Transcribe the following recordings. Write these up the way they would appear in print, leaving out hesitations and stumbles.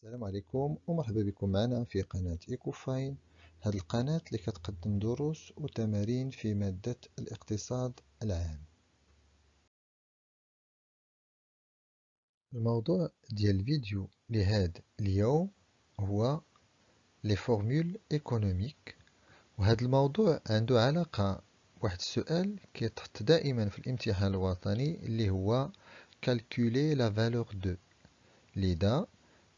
السلام عليكم ومرحبا بكم معنا في قناة إيكوفاين. هذه القناة اللي كتقدم دروس وتمارين في مادة الاقتصاد العام. الموضوع ديال الفيديو لهذا اليوم هو لي فورمول ايكونوميك، وهذا الموضوع عنده علاقة بواحد السؤال كيتحط دائما في الامتحان الوطني اللي هو calculer la valeur de. لذا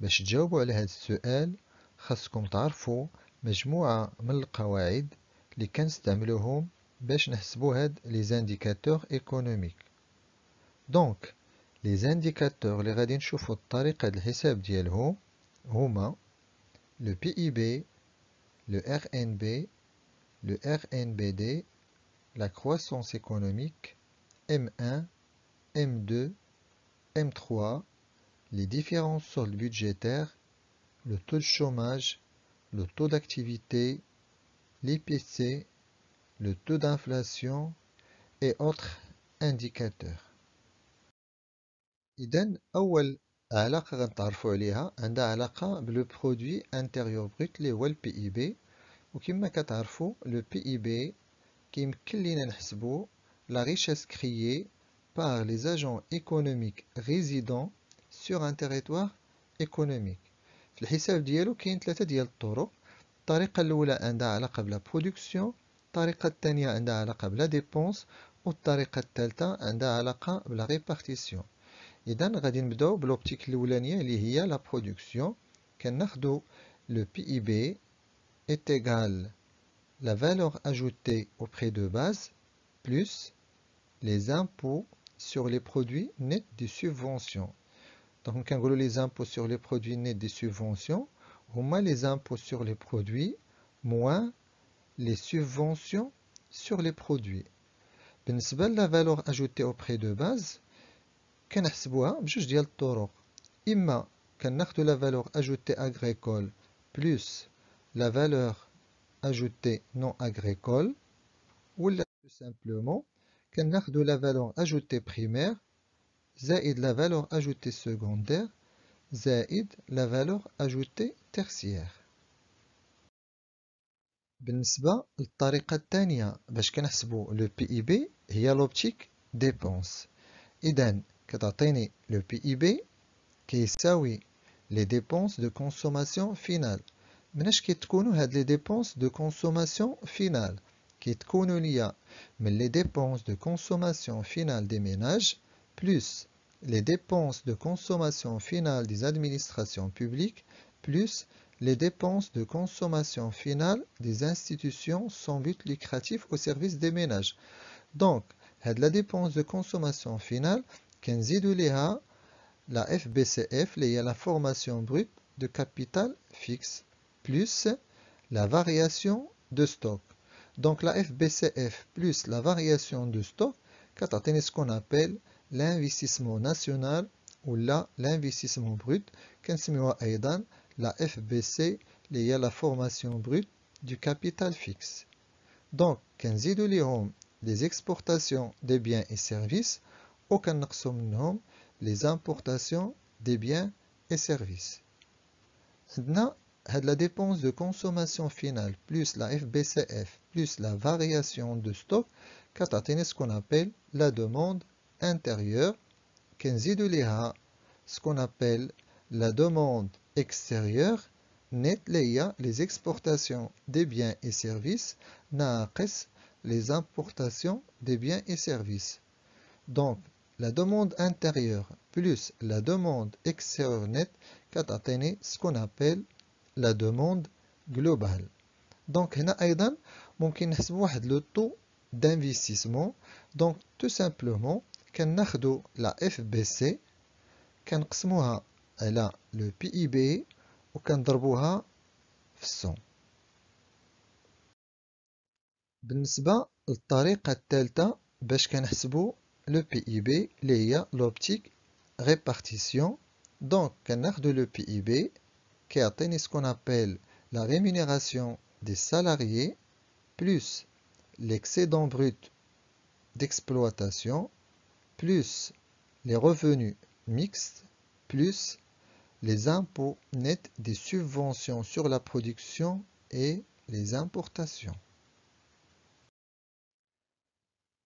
باش تجاوبوا على هذا السؤال خاصكم تعرفوا مجموعة من القواعد اللي كنستعملوهم باش نحسبوا هاد لي زانديكاتور ايكونوميك. دونك لي زانديكاتور اللي غادي نشوفوا الطريقة ديال الحساب ديالهم هما لو بي اي بي، لو ار ان بي، لو ار ان بي دي، لا croissance économique, M1, M2, M3, les différentes soldes budgétaires, le taux de chômage, le taux d'activité, l'IPC, le taux d'inflation et autres indicateurs. إذن أول علاقة غنتعرفوا عليها عندها علاقة بلو برودوي انتيريور بروت اللي هو البي اي بي، وكما كتعرفوا لو بي اي بي كيمكن لينا نحسبوا la richesse créée par les agents économiques résidant sur un territoire économique. في الحساب ديالو كاين ثلاثة ديال الطرق. الطريقة الأولى عندها علاقة بلا برودكسيون، الطريقة الثانية عندها علاقة بلا ديبونس، والطريقة الثالثة عندها علاقة بلا ريبارتيسيون. إذا غادي نبداو بلوبتيك الأولانية اللي هي لا برودكسيون. كناخدو لو بي اي بي est égal la valeur ajoutée au prix de base plus les impôts sur les produits nets des subventions. Donc, quand on les impôts sur les produits nets des subventions, on met les impôts sur les produits moins les subventions sur les produits. بالنسبة la valeur ajoutée au prix de base, كنحسبوها بجوج ديال الطرق. إما كناخدو la valeur ajoutée agricole plus la valeur ajoutée non agricole, ou tout simplement كناخدو la valeur ajoutée primaire زائد la valeur ajoutée secondaire زائد la valeur ajoutée tertiaire. بالنسبة للطريقة الثانية باش كنحسبو لو بي اي بي هي لوبتيك ديبونس. إذا كتعطيني لو بي اي بي كيساوي لي ديبونس دو كونسوماسيون فينال. مناش كيتكونوا هاد لي ديبونس دو كونسوماسيون فينال؟ كيتكونوا ليا من les dépenses de consommation finale des ménages plus les dépenses de consommation finale des administrations publiques plus les dépenses de consommation finale des institutions sans but lucratif au service des ménages. Donc, la dépense de consommation finale كنزيدو ليها la FBCF اللي هي la formation brute de capital fixe plus la variation de stock. Donc la FBCF plus la variation de stock, كتعطيني ce qu'on appelle l'investissement national ou l'investissement brut. كنسميوها أيضا la FBC اللي هي la formation brute du capital fixe. Donc كنزيدو ليهم les exportations des biens et services وكنقصو منهم les importations des biens et services. عندنا la dépense de consommation finale plus la FBCF plus la variation de stock كتعطيني ce qu'on appelle la demande intérieure. كنزيدو ليها ce qu'on appelle la demande extérieure net اللي هي les exportations des biens et services ناقص les importations des biens et services. Donc la demande intérieure plus la demande extérieure nette كتعطيني ce qu'on appelle la demande globale. Donc هنا أيضا ممكن نحسب واحد لو taux d'investissement. Donc tout simplement كناخدو la FBC كنقسموها على le PIB وكنضربوها في 100. بالنسبة للطريقة الثالثة باش كنحسبو le PIB اللي هي l'optique répartition. Donc كناخدو le PIB كيعطيني ce qu'on appelle la rémunération des salariés plus l'excédent brut d'exploitation plus les revenus mixtes plus les impôts nets des subventions sur la production et les importations.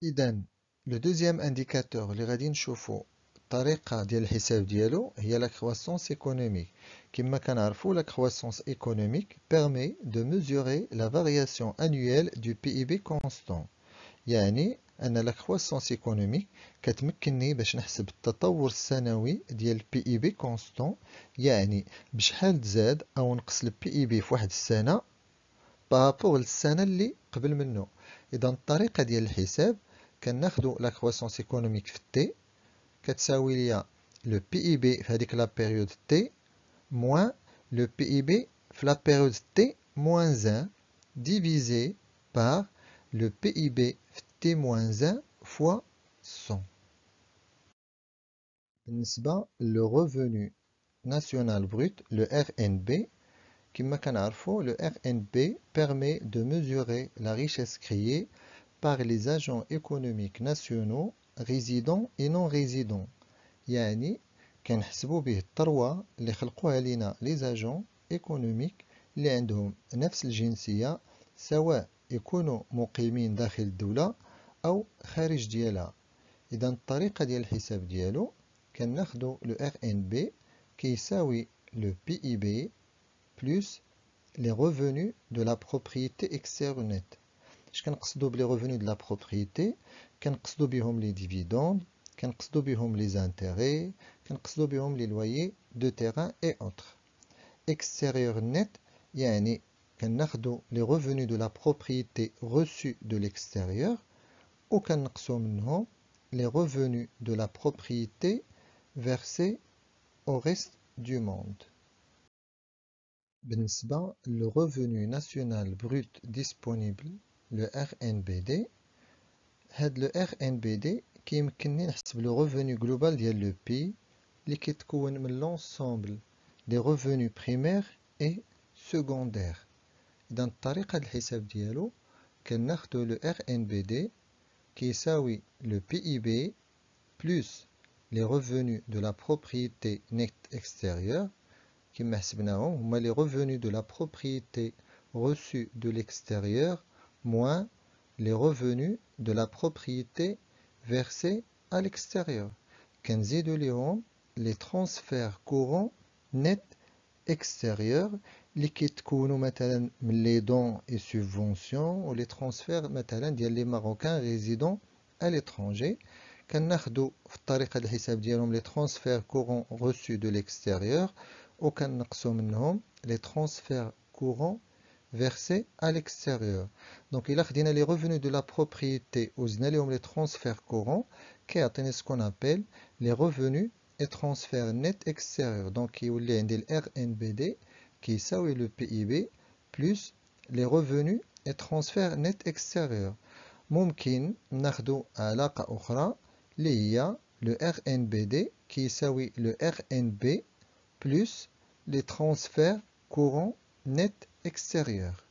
إذن le deuxième indicateur اللي غادي نشوفو الطريقة ديال الحساب ديالو هي la croissance économique. كما كنعرفو la croissance économique permet de mesurer la variation annuelle du PIB constant. يعني أن la croissance économique كتمكنني باش نحسب التطور السنوي ديال PIB constant، يعني بشحال تزاد أو نقص ال PIB في واحد السنة بارابور للسنة اللي قبل منه. إذا الطريقة ديال الحساب كناخدو لا كرواسونس ايكونوميك في تي كتساوي ليا لو بي اي بي في هذيك لا بيريود تي موان لو بي اي بي في لا بيريود تي موان 1 ديفيزي بار لو بي اي بي في تي موان 1 فوا 100. بالنسبة لو ريفونو ناسيونال بروت لو ار ان بي كما كنعرفو لو ار ان بي permet de mesurer la richesse créée par les agents économiques nationaux résidents et non résidents. يعني كنحسبوا به الثروة اللي خلقوها لينا لي زاجون ايكونوميك اللي عندهم نفس الجنسية، سواء يكونوا مقيمين داخل الدولة أو خارج ديالها. إذا الطريقة ديال الحساب ديالو كناخدو لو ار ان بي كيساوي لو بي اي بي بلس les revenus de la propriété extérieure nette. اش كنقصدو بلي revenus de la propriété؟ كنقصدو بهم لي ديفيدوند، كنقصدو بهم لي زانتيغي، كنقصدو بهم لي لويي دو تيران اي اوتر. extérieur net يعني كناخدو لي revenus de la propriété reçus de l'extérieur وكنقصو منهم les revenus de la propriété versés au reste du monde. بالنسبة le revenu national brut disponible le RNBD، هاد le RNBD كيمكنني نحسب le revenu global ديال le pays اللي كيتكون من l'ensemble des revenus primaires et secondaires. إذا الطريقة ديال الحساب ديالو كناخدو le RNBD كيساوي le PIB plus les revenus de la propriété nette extérieure كما حسبناهم هما les revenus de la propriété reçus de l'extérieur moins les revenus de la propriété versés à l'extérieur. كنزيدو ليهم les transferts courants nets extérieurs اللي كيتكونوا مثلا من les dons et subventions و les transferts مثلا ديال les Marocains résidant à l'étranger. كناخدو في الطريقة ديال الحساب ديالهم les transferts courants reçus de l'extérieur وكنقصو منهم les transferts courants versés à l'extérieur. Donc إلا خدينا les revenus de la propriété وزدنا لهم les transferts courants كيعطيني ce qu'on appelle les revenus et transferts nets extérieurs. Donc كيولي عندي ال RNBD كيساوي le PIB plus les revenus et transferts nets extérieurs. ممكن ناخدو علاقة أخرى اللي هي le RNBD كيساوي le RNB plus les transferts courants nets extérieurs.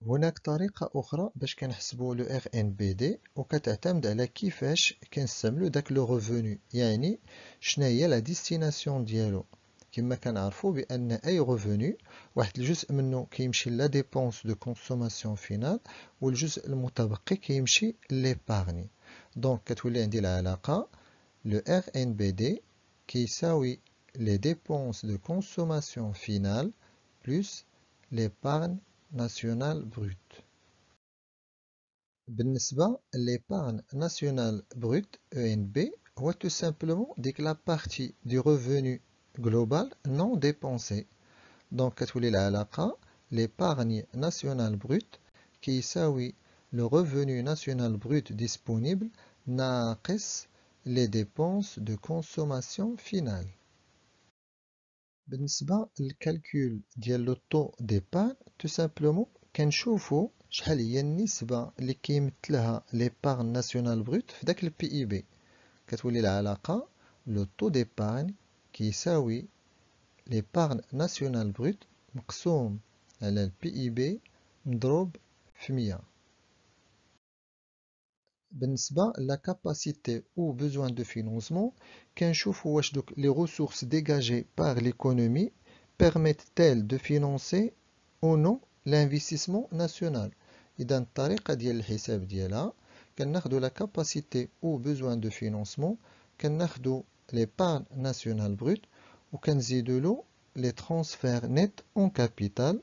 هناك طريقة أخرى باش كنحسبو لو RNBD وكتعتمد على كيفاش كنستعملو داك لو ريفوني، يعني شناهي لا ديستيناسيون ديالو. كما كنعرفو بأن أي ريفوني واحد الجزء منه كيمشي لا ديبونس دو كونسوماسيون فينال والجزء المتبقي كيمشي ليبارني. دونك كتولي عندي العلاقة لو RNBD كيساوي les dépenses de consommation finale plus l'épargne nationale brute. بالنسبة l'épargne nationale brute ENB هو tout simplement ديك la partie du revenu global non dépensé. donc كتولي العلاقة l'épargne nationale brute كيساوي le revenu national brut disponible ناقص les dépenses de consommation finale. بالنسبة للكالكول ديال لو طو ديبار تو سامبلومون كنشوفو شحال هي النسبة اللي كيمثلها ليبارن ناسيونال بروت في داك البي اي بي. كتولي العلاقة لو طو ديبارن كيساوي ليبارن ناسيونال بروت مقسوم على البي اي بي مضروب في 100. بالنسبة la capacité ou besoin de financement, كنشوفوا واش دوك les ressources dégagées par l'économie permettent-elles de financer ou non l'investissement national. إذا الطريقة ديال الحساب ديالها كناخدو la capacité ou besoin de financement كناخدو l'épargne nationale brute وكنزيدولو les transferts nets en capital.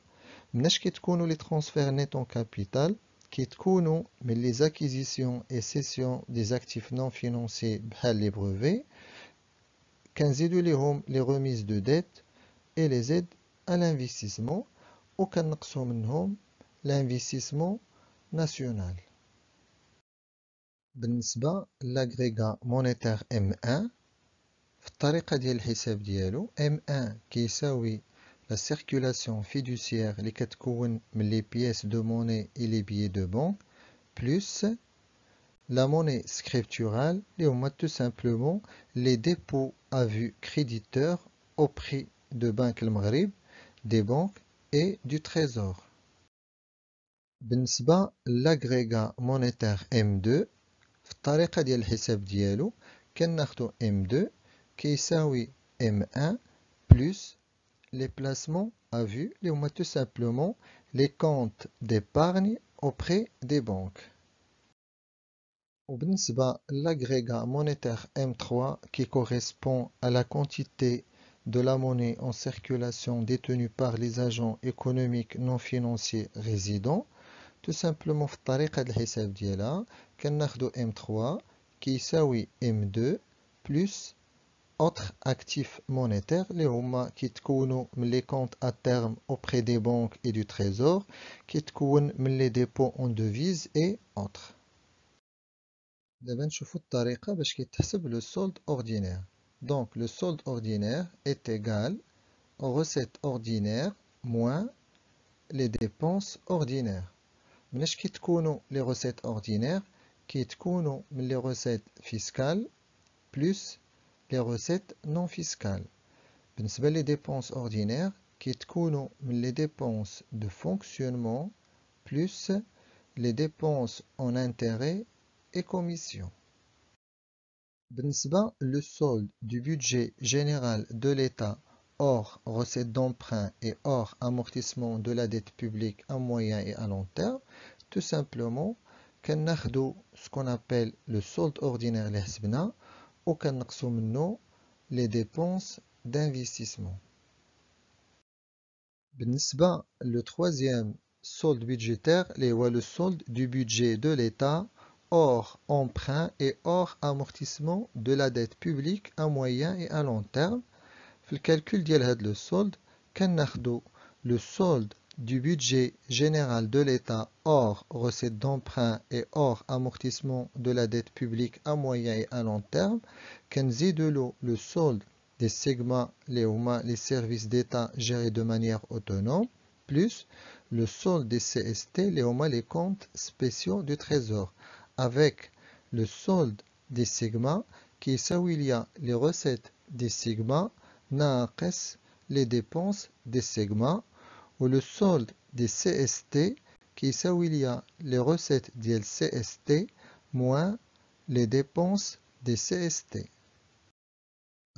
مناش كيتكونوا les transferts nets en capital كيتكونوا من les acquisitions et cessions des actifs non financiers بحال les brevets كنزيدو ليهم les remises de dette et les aides à l'investissement وكنقصو منهم l'investissement national. بالنسبة l'agrégat monétaire M1 في الطريقة ديال الحساب ديالو M1 كيساوي la circulation fiduciaire اللي كتكون من les pièces de monnaie et les billets de banque plus la monnaie scripturale اللي هما tout simplement les dépôts à vue créditeurs auprès de Banque المغرب, des banques et du trésor. بالنسبة l'agrégat monétaire M2 في الطريقة ديال الحساب ديالو كناخدو M2 كيساوي M1 plus les placements à vue, les هما tout simplement les comptes d'épargne auprès des banques. وبالنسبة l'agrégat monétaire M3 qui correspond à la quantité de la monnaie en circulation détenue par les agents économiques non financiers résidents, tout simplement في الطريقة الحساب ديالها كناخدو M3 كيساوي M2 plus autres actifs monétaires اللي هما كيتكونوا من les comptes à terme auprès des banques et du trésor كيتكون من les dépôts en devises et autres. دابا نشوفوا الطريقة باش كيتحسب le solde ordinaire. Donc le solde ordinaire est égal aux recettes ordinaires moins les dépenses ordinaires. مناش كيتكونوا les recettes ordinaires كيتكونوا من les recettes fiscales plus les recettes non fiscales. بالنسبة les dépenses ordinaires كيتكونوا من les dépenses de fonctionnement plus les dépenses en intérêts et commissions. بالنسبة le solde du budget général de l'État hors recettes d'emprunt et hors amortissement de la dette publique à moyen et à long terme, tout simplement كناخدو ce qu'on appelle le solde ordinaire اللي حسبنا وكنقصو منه les dépenses d'investissement. بالنسبة le troisième solde budgétaire اللي هو le solde du budget de l'État hors emprunt et hors amortissement de la dette publique à moyen et à long terme. في الكالكول ديال هاد le solde كناخدو le solde du budget général de l'État hors recettes d'emprunt et hors amortissement de la dette publique à moyen et à long terme كنزيدولو le solde des segments les services d'État gérés de manière autonome plus le solde des CST les comptes spéciaux du trésor avec le solde des segments qui يساوي ليا les recettes des segments ناقص les dépenses des segments ou le solde des CST qui يساوي ليا les recettes ديال CST moins les dépenses des CST.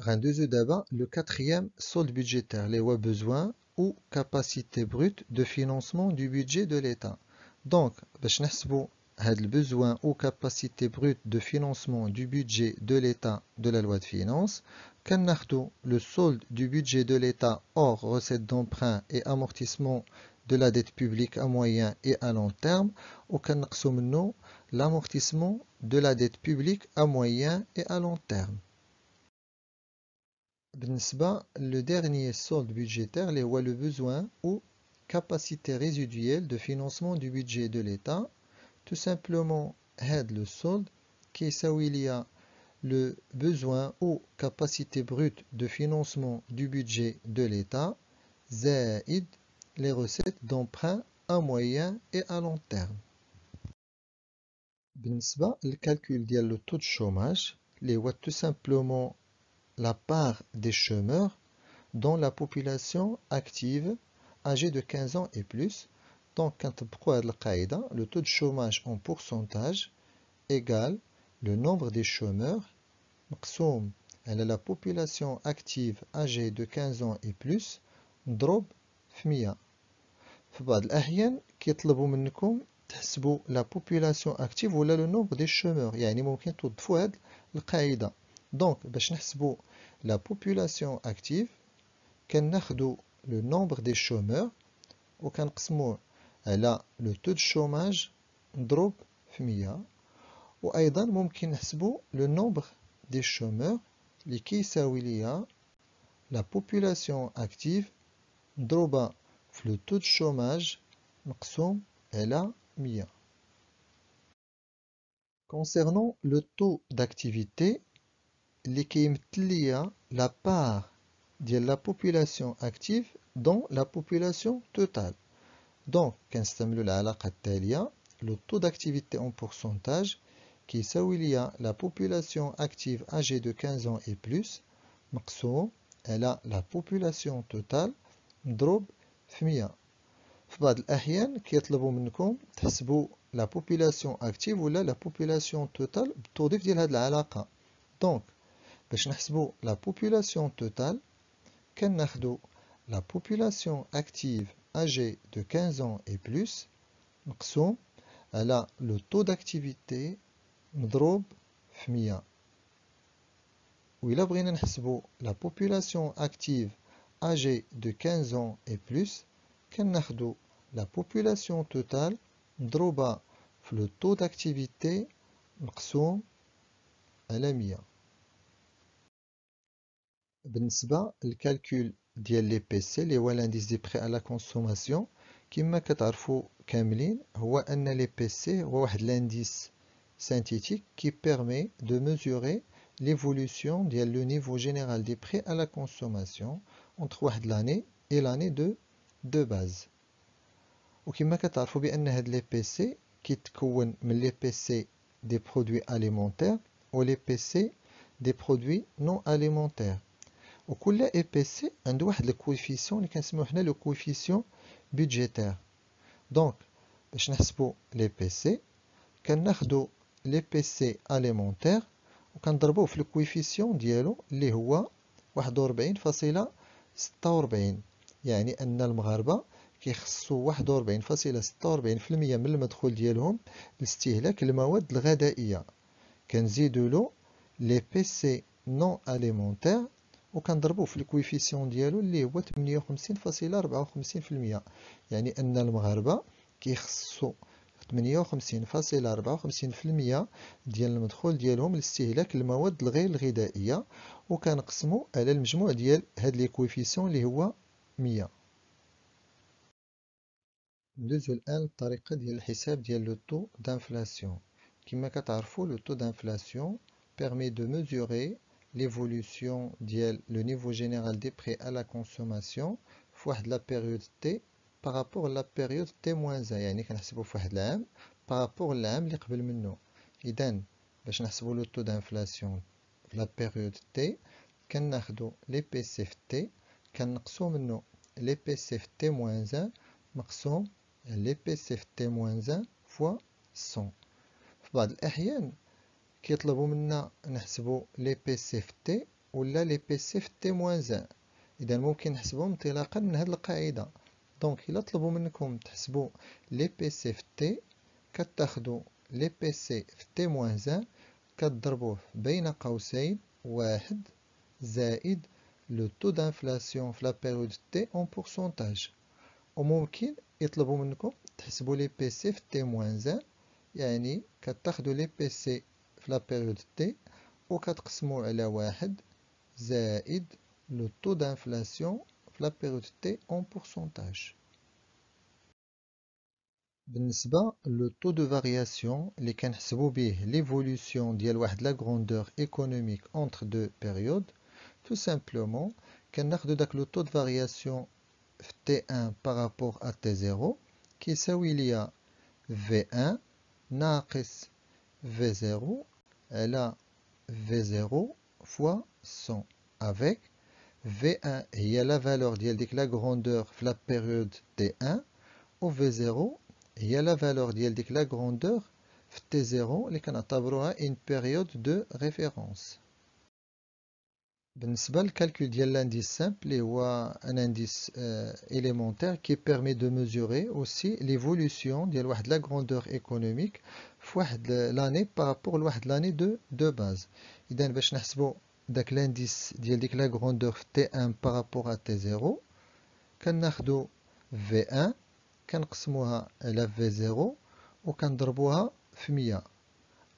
غندوزو دابا le quatrième solde budgétaire اللي هو besoin ou capacité brute de financement du budget de l'État. Donc باش نحسبو هاد le besoin ou capacité brute de financement du budget de l'État de la loi de finances كناخدو le solde du budget de l'État hors recettes d'emprunt et amortissement de la dette publique à moyen et à long terme وكنقصو منه l'amortissement de la dette publique à moyen et à long terme. بالنسبة le dernier solde budgétaire اللي هو le besoin ou capacité résiduelle de financement du budget de l'État. Tout simplement هاد le solde كيساوي ليا le besoin ou capacité brute de financement du budget de l'État زائد les recettes d'emprunt à moyen et à long terme. بالنسبة للcalcul ديال le taux de chômage اللي هو tout simplement la part des chômeurs dans la population active âgée de 15 ans et plus. Donc, كنطبقوا هذه القاعدة le taux de chômage en pourcentage égale le nombre des chômeurs مقسوم على la population active âgée de 15 ans et plus مضروب في 100. في بعض الأحيان كيطلبوا منكم تحسبوا la population active ولا le nombre des chômeurs، يعني ممكن توظفوا هذه القاعدة. دونك باش نحسبوا la population active كناخدو le nombre des chômeurs وكنقسموه على le taux de chômage مضروب في 100. وأيضا ممكن نحسبوا le nombre des chômeurs اللي كيساوي ليا la population active مضروبة في le taux de chômage مقسوم على 100. Concernant le taux d'activité اللي كيمثل ليا la part ديال la population active dans la population totale. Donc كنستعملوا العلاقة التالية le taux d'activité en pourcentage كيساوي ليا la population active âgée de 15 ans et plus مقسوم على la population totale مضروب في 100. في بعض الأحيان كيطلبوا منكم تحسبوا la population active ولا la population totale بالتوظيف ديال هذه العلاقة. دونك باش نحسبوا la population totale كناخدو la population active âgée de 15 ans et plus مقسوم على le taux d'activité مضروب في 100. وإلا بغينا نحسبوا la population active âgée de 15 ans et plus كناخدو la population totale مضروبة في le taux d'activité مقسوم على 100. بالنسبة للكالكول ديال لي بي سي اللي هو l'indice des prix à la consommation كما كتعرفوا كاملين هو أن لي بي سي هو واحد l'indice synthétique qui permet de mesurer l'évolution ديال le niveau général des prix à la consommation entre واحد l'année et l'année de base. وكما كتعرفوا بأن هاد لي بي سي كيتكون من لي بي سي des produits alimentaires و لي بي سي des produits non alimentaires. وكل اي بي سي عنده واحد الكويفيسيون اللي كنسميوه حنا لو كويفيسيون بودجيتير. دونك باش نحسبوا لي بي سي كناخدو لي بي سي اليمونتير وكنضربوه في الكويفيسيون ديالو اللي هو 41.46. يعني ان المغاربه كيخصوا 41.46% من المدخول ديالهم لاستهلاك المواد الغذائيه. كنزيدوا له لي بي سي نون اليمونتير وكنضربوه في الكويفيسيون ديالو اللي هو 58.54%. يعني ان المغاربه كيخصوا 58.54% ديال المدخول ديالهم لاستهلاك المواد الغير الغذائيه وكنقسموا على المجموع ديال هاد لي كويفيسيون اللي هو 100. ندوزو الان للطريقه ديال الحساب ديال لو طو دانفلاسيون. كما كتعرفوا لو طو دانفلاسيون permet de mesurer l'évolution ديال le niveau général des prix à la consommation في واحد la période t par rapport à la période t-1. يعني كنحسبوا في واحد العام par rapport للعام اللي قبل منه. إذن باش نحسبوا لو طو دانفلاسيون في la période t كناخدو لي بي سي في t كنقصو منه لي بي سي في t-1 مقسوم لي بي سي في t-1 فوا 100. في بعض الأحيان كيطلبوا منا نحسبوا لي بي سي في تي ولا لي بي سي في تي موان 1. اذا ممكن نحسبهم انطلاقا من هذه القاعده. دونك الا طلبوا منكم تحسبوا لي بي سي في تي كتاخذوا لي بي سي في تي موان 1 كتضربوه بين قوسين 1 زائد لو طو دانفلاسيون في لا بيريود تي اون بورسونتاج. وممكن يطلبوا منكم تحسبوا لي بي سي في تي موان 1 يعني كتاخذوا لي بي سي في لا بيريود تي وكتقسموا على 1 زائد لو طو دانفلاسيون في لا بيريود تي اون بورسونتاج. بالنسبة لو طو دو فارياسيون اللي كنحسبوا به ليفولوسيون ديال واحد لا غروندور ايكونوميك اونتر دو بيريود تو سامبلومون كناخدو داك لو طو دو فارياسيون في تي 1 بارابور ا تي 0 كيساوي ليا في 1 ناقص في 0 على V0 fois 100 avec V1 هي la valeur ديال ديك la grandeur في la période T1 و V0 هي la valeur ديال ديك la grandeur في T0 اللي كنعتبروها une période de référence. بالنسبة للكالكول ديال l'indice simple اللي هو un indice élémentaire qui permet de mesurer aussi l'évolution ديال واحد la grandeur économique في واحد l'année par rapport لواحد l'année de base. إذا باش نحسبوا داك l'indice ديال ديك la grandeur في T1 par rapport à T0 كناخدو V1 كنقسموها على V0 وكنضربوها في 100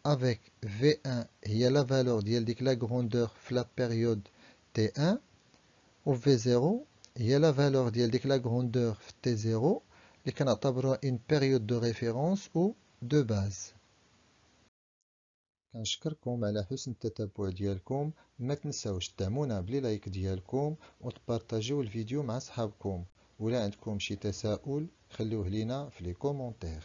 avec V1 هي la valeur ديال ديك la grandeur في la période T1 و V0 هي la valeur ديال ديك la grandeur في T0 اللي كنعتبروها une période de référence ou de base. كنشكركم على حسن التتبع ديالكم، ما تنساوش تدعمونا بلي لايك ديالكم وتبارطاجيو الفيديو مع صحابكم، ولا عندكم شي تساؤل خليوه لينا في لي كومونتير.